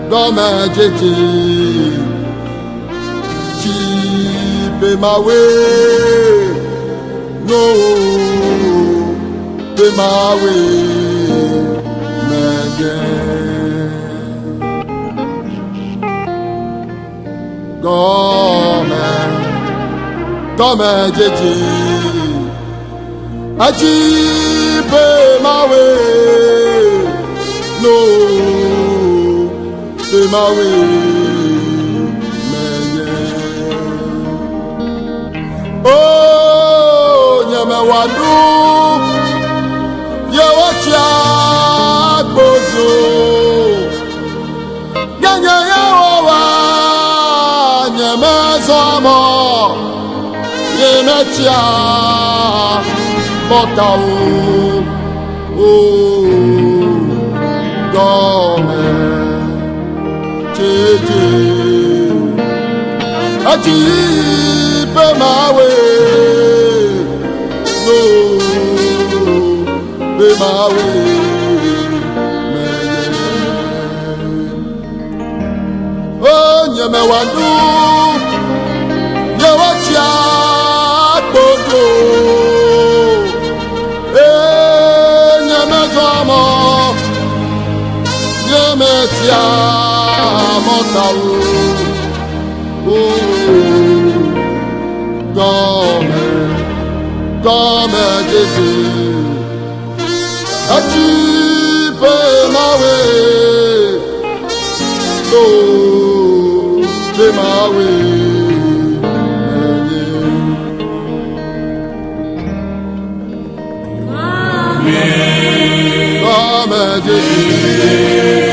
Dome jeje be my way, no be my way, Dome jeje be my way, no be my way, oh, nyame wadu, ye wacha bozo, nyanya yawa, nyame zomo, ye mecha motau, oh, Dome. Aji be my way, no be my way, oh nyame wandu, ye wacha bodo, nyame zomo, ye metia motau. Dome jeje aji be my way, no be my way, Dome jeje.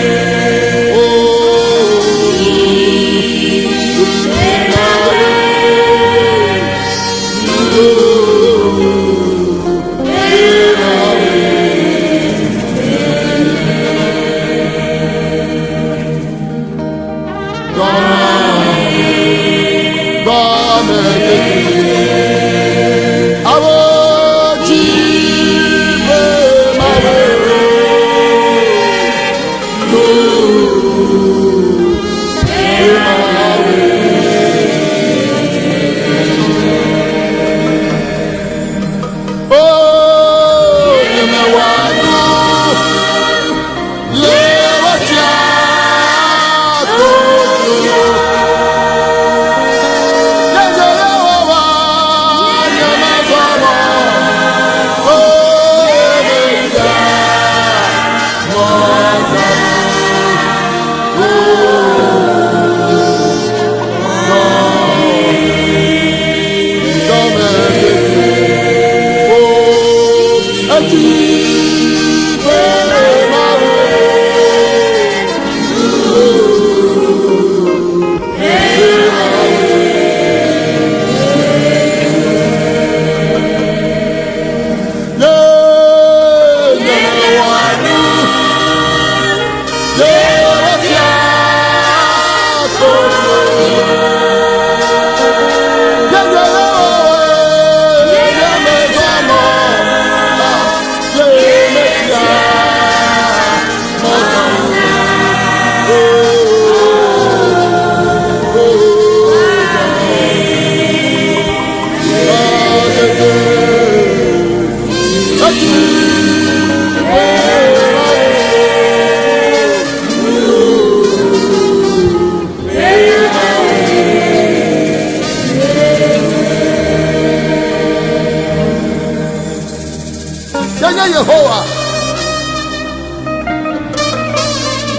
Yehovah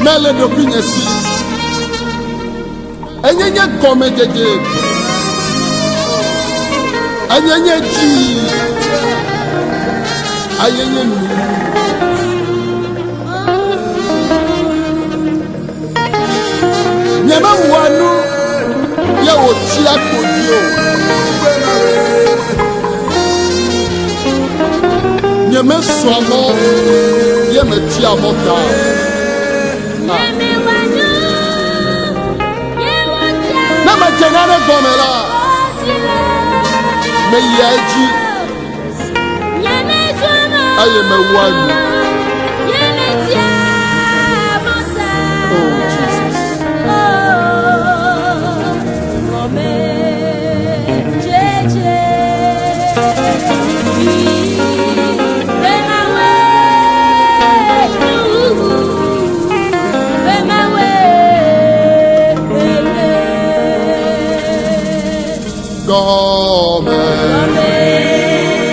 Mele do kunyesi Enyenye gome jeje Enyenye ji ayenye nu nyama wanu ye wo chia kodio nyama somo ye me tia mota na ma jenare gomela me yaji aye me wanu oh Jesus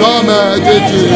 Come, Gigi.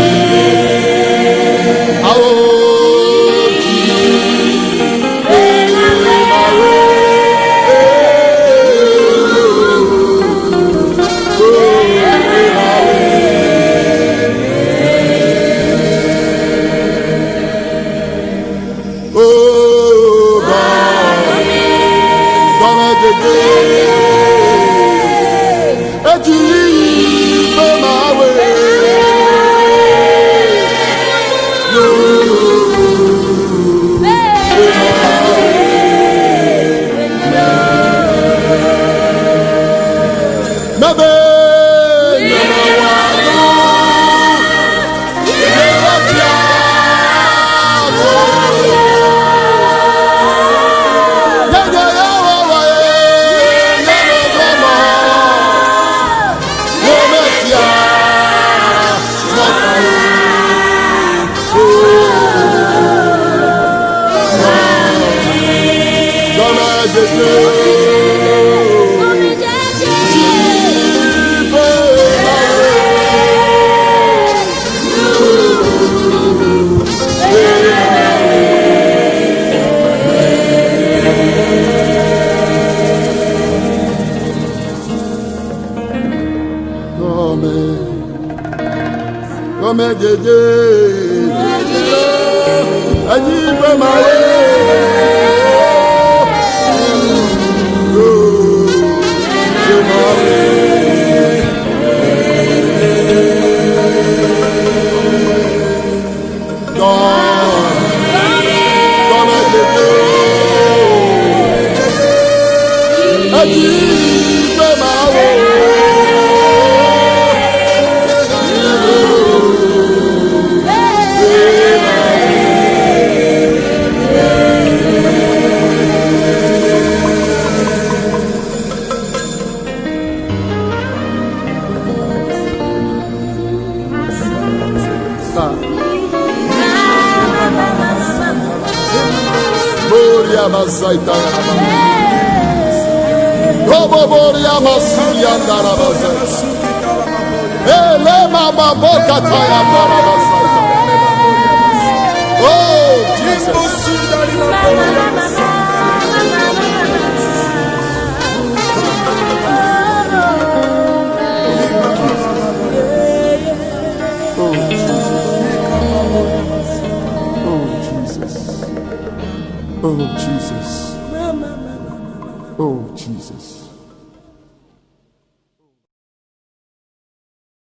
Come, Gigi. Ajibe mawe. Mazaita Robo Boria Masuya Darabaza Elema Boca Taya Darabaza. Oh Jesus. Oh Jesus. Oh Jesus.